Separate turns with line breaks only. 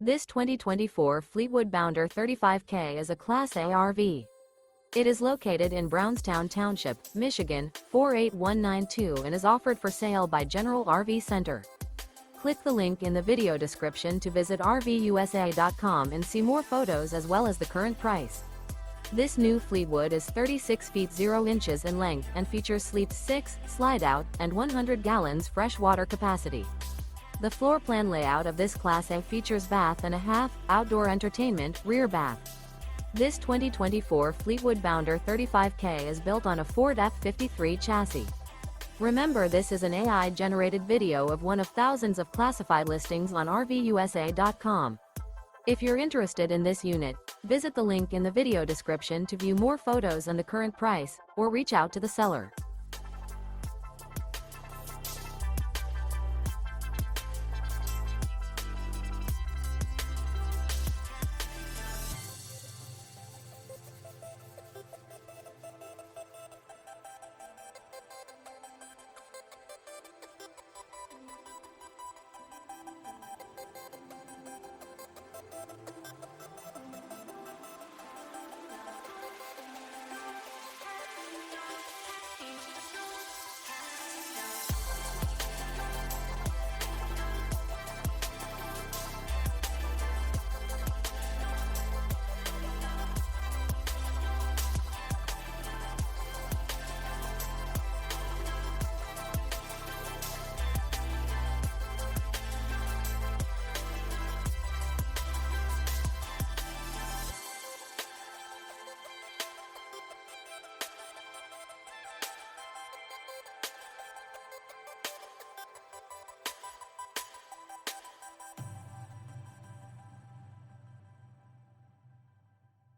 This 2024 Fleetwood Bounder 35K is a Class A RV. It is located in Brownstown Township, Michigan, 48192 and is offered for sale by General RV Center. Click the link in the video description to visit RVUSA.com and see more photos as well as the current price. This new Fleetwood is 36 feet 0 inches in length and features Sleep 6, Slideout, and 100 gallons fresh water capacity. The floor plan layout of this Class A features bath and a half, outdoor entertainment, rear bath. This 2024 Fleetwood Bounder 35K is built on a Ford F-53 chassis. Remember, this is an AI-generated video of one of thousands of classified listings on RVUSA.com. If you're interested in this unit, visit the link in the video description to view more photos and the current price, or reach out to the seller.